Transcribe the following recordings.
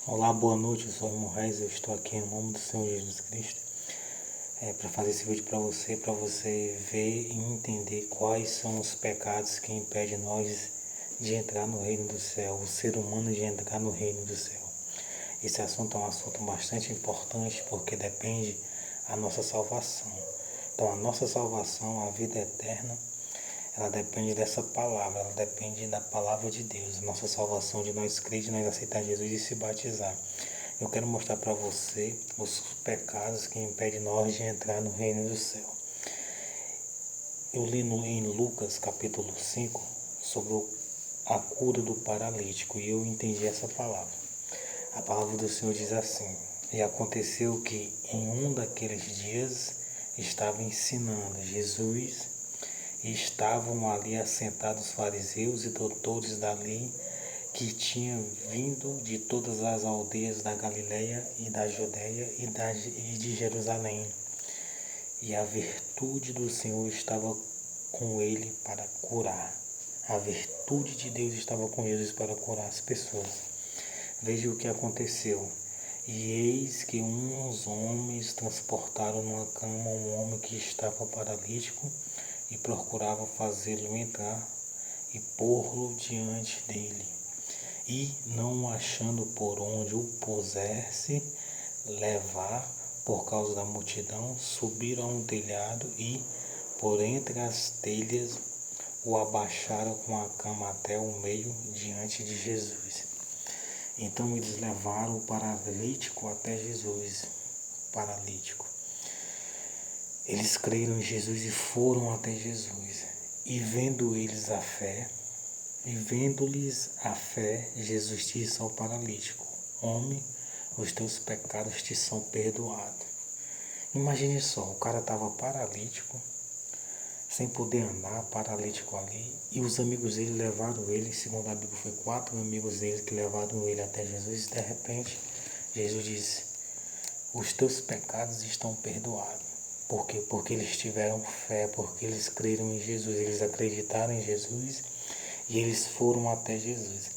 Olá, boa noite, eu sou o irmão Reis, eu estou aqui em nome do Senhor Jesus Cristo para fazer esse vídeo para você ver e entender quais são os pecados que impedem nós de entrar no reino do céu, o ser humano de entrar no reino do céu. Esse assunto é um assunto bastante importante porque depende da nossa salvação. Então a nossa salvação, a vida eterna, ela depende dessa palavra, ela depende da palavra de Deus, nossa salvação, de nós crer, de nós aceitar Jesus e se batizar. Eu quero mostrar para você os pecados que impedem nós de entrar no reino do céu. Eu li em Lucas capítulo 5 sobre a cura do paralítico e eu entendi essa palavra. A palavra do Senhor diz assim: e aconteceu que em um daqueles dias estava ensinando Jesus e estavam ali assentados fariseus e doutores da lei que tinham vindo de todas as aldeias da Galileia e da Judéia e de Jerusalém. E a virtude do Senhor estava com ele para curar. A virtude de Deus estava com Jesus para curar as pessoas. Veja o que aconteceu. E eis que uns homens transportaram numa cama um homem que estava paralítico e procuravam fazê-lo entrar e pô-lo diante dele. E, não achando por onde o pusesse levar, por causa da multidão, subiram a um telhado e, por entre as telhas, o abaixaram com a cama até o meio diante de Jesus. Então eles levaram o paralítico até Jesus. Paralítico. Eles creram em Jesus e foram até Jesus. E vendo eles a fé, e vendo-lhes a fé, Jesus disse ao paralítico: homem, os teus pecados te são perdoados. Imagine só, o cara estava paralítico, sem poder andar, paralítico ali, e os amigos dele levaram ele, segundo a Bíblia, foi 4 amigos dele que levaram ele até Jesus, e de repente, Jesus disse: os teus pecados estão perdoados. Por quê? Porque eles tiveram fé, porque eles creram em Jesus, eles acreditaram em Jesus e eles foram até Jesus.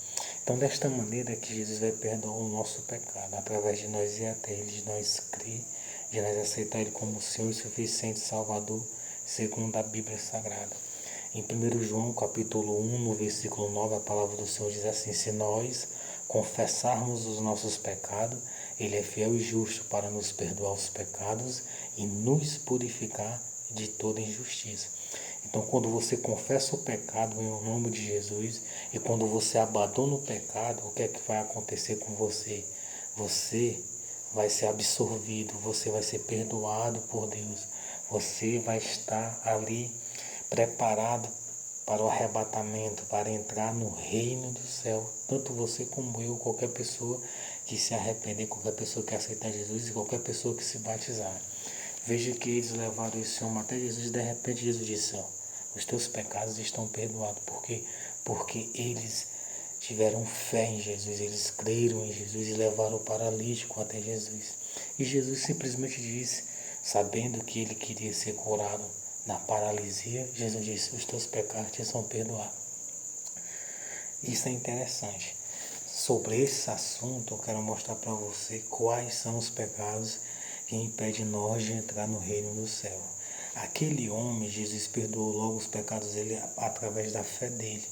Então, desta maneira que Jesus vai perdoar o nosso pecado, através de nós ir até Ele, de nós crer, de nós aceitar Ele como Senhor e suficiente Salvador, segundo a Bíblia Sagrada. Em 1 João capítulo 1, no versículo 9, a palavra do Senhor diz assim: se nós confessarmos os nossos pecados, Ele é fiel e justo para nos perdoar os pecados e nos purificar de toda injustiça. Então, quando você confessa o pecado em nome de Jesus e quando você abandona o pecado, o que é que vai acontecer com você? Você vai ser absorvido, você vai ser perdoado por Deus. Você vai estar ali preparado para o arrebatamento, para entrar no reino do céu. Tanto você como eu, qualquer pessoa que se arrepender, qualquer pessoa que aceitar Jesus e qualquer pessoa que se batizar. Veja que eles levaram esse homem até Jesus e de repente Jesus disse: ó, os teus pecados estão perdoados. Por quê? Porque eles tiveram fé em Jesus, eles creram em Jesus e levaram o paralítico até Jesus. E Jesus simplesmente disse, sabendo que ele queria ser curado da paralisia, Jesus disse: os teus pecados te são perdoados. Isso é interessante. Sobre esse assunto, eu quero mostrar para você quais são os pecados que impedem nós de entrar no reino do céu. Aquele homem, Jesus perdoou logo os pecados dele através da fé dele.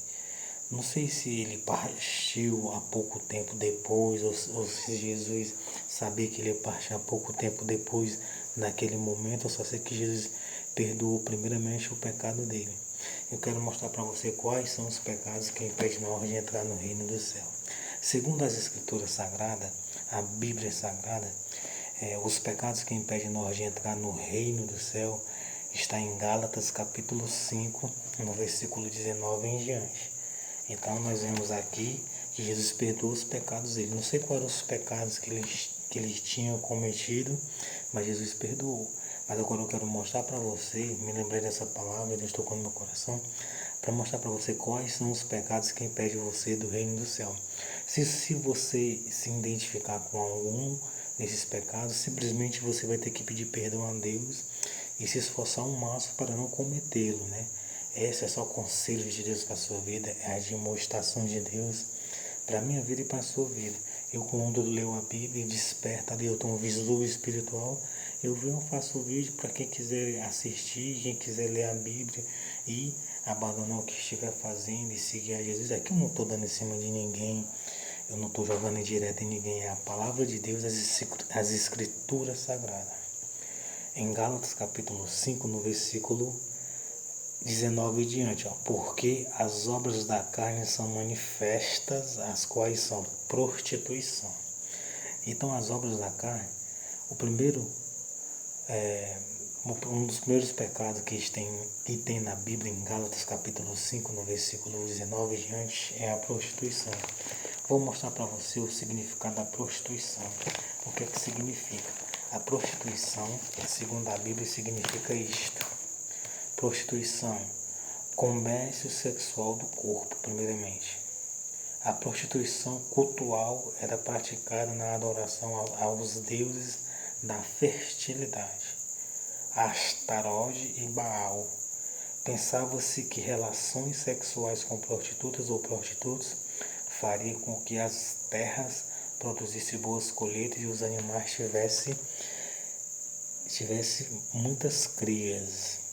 Não sei se ele partiu há pouco tempo depois, ou se Jesus sabia que ele ia partir há pouco tempo depois, naquele momento. Eu só sei que Jesus perdoou primeiramente o pecado dele. Eu quero mostrar para você quais são os pecados que impedem nós de entrar no reino do céu. Segundo as Escrituras Sagradas, a Bíblia Sagrada, os pecados que impedem nós de entrar no reino do céu está em Gálatas capítulo 5, no versículo 19 em diante. Então nós vemos aqui que Jesus perdoou os pecados dele. Não sei quais eram os pecados que eles tinham cometido, mas Jesus perdoou. Mas agora eu quero mostrar para você, me lembrei dessa palavra, Deus tocou no meu coração, para mostrar para você quais são os pecados que impedem você do reino do céu. Se você se identificar com algum desses pecados, simplesmente você vai ter que pedir perdão a Deus e se esforçar ao máximo para não cometê-lo, né? Esse é só o conselho de Deus para a sua vida, é a demonstração de Deus para a minha vida e para a sua vida. Eu, quando leio a Bíblia, desperta ali, eu tenho um vislumbre espiritual. Eu venho, faço o vídeo para quem quiser assistir, quem quiser ler a Bíblia e abandonar o que estiver fazendo e seguir a Jesus. Aqui eu não estou dando em cima de ninguém, eu não estou jogando direto em ninguém. É a palavra de Deus, as escrituras sagradas. Em Gálatas capítulo 5, no versículo 19 e diante, porque as obras da carne são manifestas, as quais são prostituição. Então, as obras da carne, um dos primeiros pecados que tem na Bíblia, em Gálatas capítulo 5, no versículo 19 e diante, é a prostituição. Vou mostrar para você o significado da prostituição. O que é que significa? A prostituição, segundo a Bíblia, significa isto. Prostituição, comércio sexual do corpo, primeiramente. A prostituição cultual era praticada na adoração aos deuses da fertilidade, Astarote e Baal. Pensava-se que relações sexuais com prostitutas ou prostitutos fariam com que as terras produzissem boas colheitas e os animais tivessem muitas crias.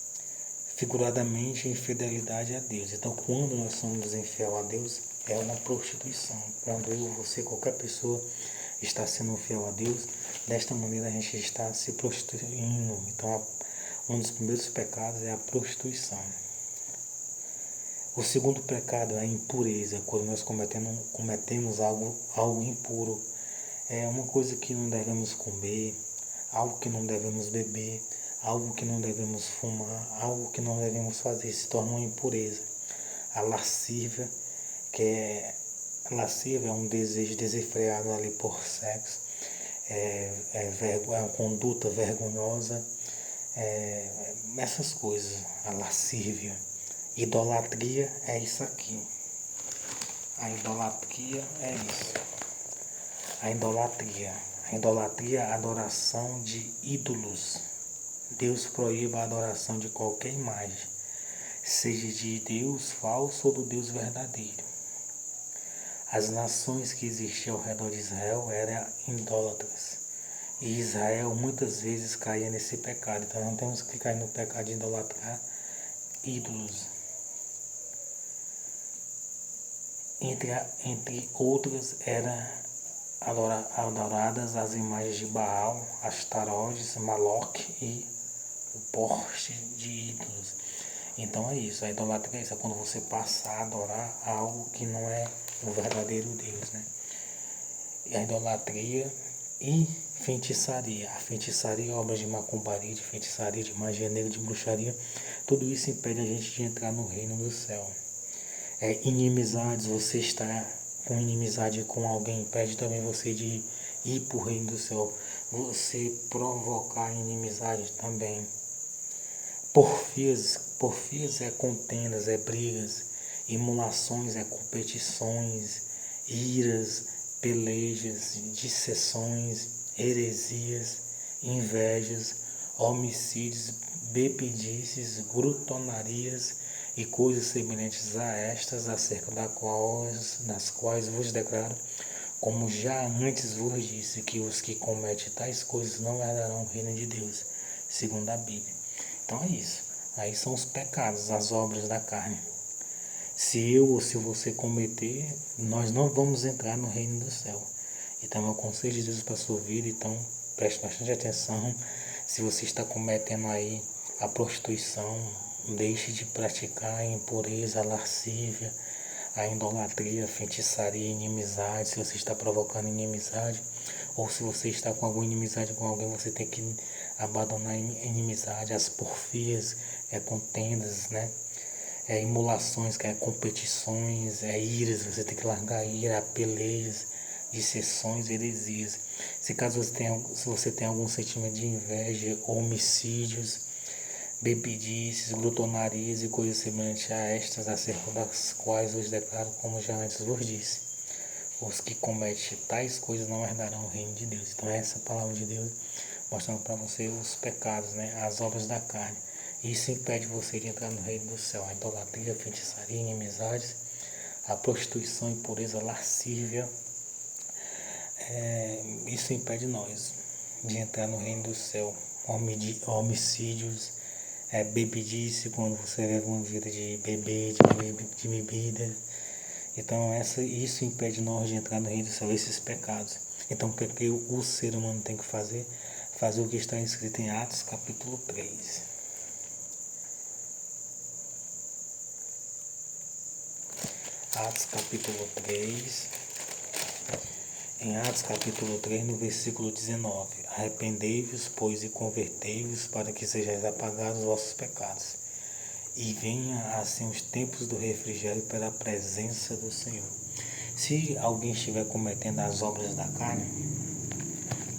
Figuradamente, infidelidade a Deus. Então, quando nós somos infiel a Deus, é uma prostituição. Quando eu, você, qualquer pessoa está sendo fiel a Deus, desta maneira a gente está se prostituindo. Então, um dos primeiros pecados é a prostituição. O segundo pecado é a impureza, quando nós cometemos algo impuro. É uma coisa que não devemos comer, algo que não devemos beber, algo que não devemos fumar, algo que não devemos fazer, se torna uma impureza. A lascívia, lascívia é um desejo desenfreado ali por sexo, é uma conduta vergonhosa, essas coisas, a lascívia. Idolatria é isso aqui. A idolatria é isso. A idolatria é a adoração de ídolos. Deus proíbe a adoração de qualquer imagem, seja de Deus falso ou do Deus verdadeiro. As nações que existiam ao redor de Israel eram idólatras. E Israel muitas vezes caía nesse pecado. Então não temos que cair no pecado de idolatrar ídolos. Entre outras, eram adoradas as imagens de Baal, Astarotes, Maloque e o porte de ídolos. Então é isso, a idolatria é isso, é quando você passa a adorar algo que não é o verdadeiro Deus, né? E a idolatria e feitiçaria. A feitiçaria, obras de macumbaria, de feitiçaria, de magia negra, de bruxaria, tudo isso impede a gente de entrar no reino do céu. Inimizades, você está com inimizade com alguém, impede também você de ir para o reino do céu. Você provocar inimizade também. Porfias é contendas, é brigas. Emulações é competições, iras, pelejas, dissensões, heresias, invejas, homicídios, bebedices, glutonarias e coisas semelhantes a estas, acerca das quais vos declaro, como já antes vos disse, que os que cometem tais coisas não herdarão o reino de Deus, segundo a Bíblia. Então é isso. Aí são os pecados, as obras da carne. Se eu ou se você cometer, nós não vamos entrar no reino do céu. Então é o conselho de Deus para a sua vida, então preste bastante atenção. Se você está cometendo aí a prostituição, deixe de praticar a impureza, a lascívia, a idolatria, a feitiçaria, a inimizade. Se você está provocando inimizade, ou se você está com alguma inimizade com alguém, você tem que abandonar a inimizade, as porfias, contendas, né? Emulações, que é competições, iras, você tem que largar a ira, pelejas, dissensões, heresias. Se você tem algum sentimento de inveja, homicídios, bebedices, glutonarias e coisas semelhantes a estas, acerca das quais vos declaro, como já antes vos disse. Os que cometem tais coisas não herdarão o reino de Deus. Então essa é a palavra de Deus mostrando para você os pecados, né? As obras da carne. Isso impede você de entrar no reino do céu. A idolatria, a feitiçaria, inimizades, a prostituição, impureza, lascívia, Isso impede nós de entrar no reino do céu. Homicídios, bebedice, quando você leva uma vida de beber, de bebida. Então isso impede nós de entrar no reino do céu, esses pecados. Então o que o ser humano tem que fazer? Fazer o que está escrito em Atos capítulo 3. Atos capítulo 3. Em Atos capítulo 3, no versículo 19: Arrependei-vos, pois, e convertei-vos, para que sejais apagados os vossos pecados, e venha assim os tempos do refrigério pela presença do Senhor. Se alguém estiver cometendo as obras da carne,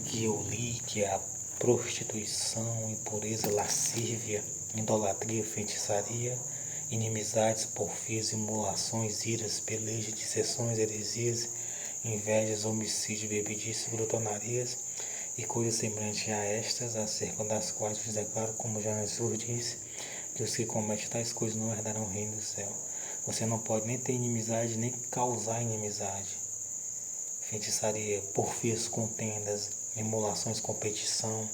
que eu li, que é a prostituição, impureza, lascívia, idolatria, feitiçaria, inimizades, porfias, imolações, iras, pelejas, dissensões, heresias, invejas, homicídio, bebedice, glutonarias e coisas semelhantes a estas, acerca das quais vos declaro, como já Jesus disse, que os que cometem tais coisas não herdarão o reino do céu. Você não pode nem ter inimizade, nem causar inimizade. Feitiçaria, porfias, contendas, emulações, competição,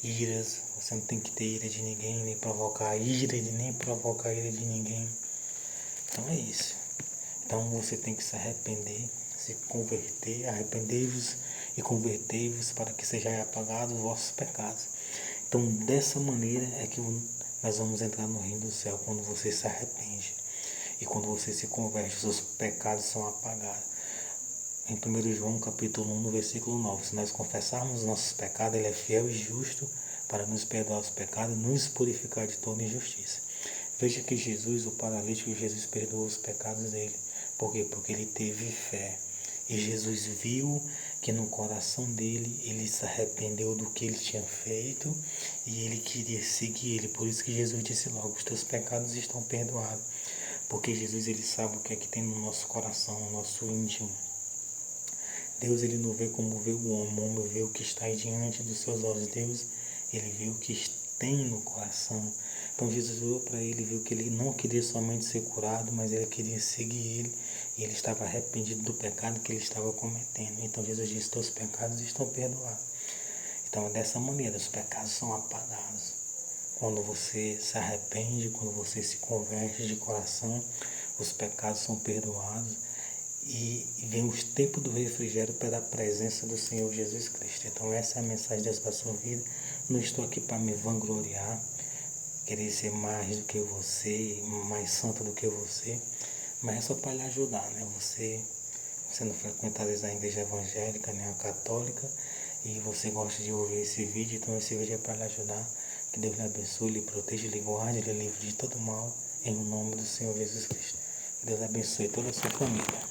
iras. Você não tem que ter ira de ninguém, nem provocar ira de ninguém. Então é isso. Então você tem que se arrepender, se converter, arrependei-vos e convertei-vos para que sejam apagados os vossos pecados. Então dessa maneira é que nós vamos entrar no reino do céu, quando você se arrepende e quando você se converte, os seus pecados são apagados. Em 1 João capítulo 1, no versículo 9, se nós confessarmos nossos pecados, Ele é fiel e justo para nos perdoar os pecados e nos purificar de toda injustiça. Veja que Jesus, o paralítico, Jesus perdoou os pecados dele. Por quê? Porque ele teve fé. E Jesus viu que no coração dele, ele se arrependeu do que ele tinha feito e ele queria seguir ele. Por isso que Jesus disse logo, os teus pecados estão perdoados. Porque Jesus, ele sabe o que é que tem no nosso coração, no nosso íntimo. Deus, ele não vê como vê o homem vê o que está diante dos seus olhos. Deus, ele vê o que tem no coração. Então Jesus olhou para ele e viu que ele não queria somente ser curado, mas ele queria seguir ele. E ele estava arrependido do pecado que ele estava cometendo. Então Jesus disse, teus pecados estão perdoados. Então é dessa maneira, os pecados são apagados. Quando você se arrepende, quando você se converte de coração, os pecados são perdoados. E vem os tempos do refrigério pela presença do Senhor Jesus Cristo. Então essa é a mensagem de Deus para a sua vida. Não estou aqui para me vangloriar, querer ser mais do que você, mais santo do que você, mas é só para lhe ajudar, né? Você não frequenta às vezes a igreja evangélica, nem a católica, e você gosta de ouvir esse vídeo, então esse vídeo é para lhe ajudar. Que Deus lhe abençoe, lhe proteja, lhe guarde, lhe livre de todo mal, em nome do Senhor Jesus Cristo. Que Deus abençoe toda a sua família.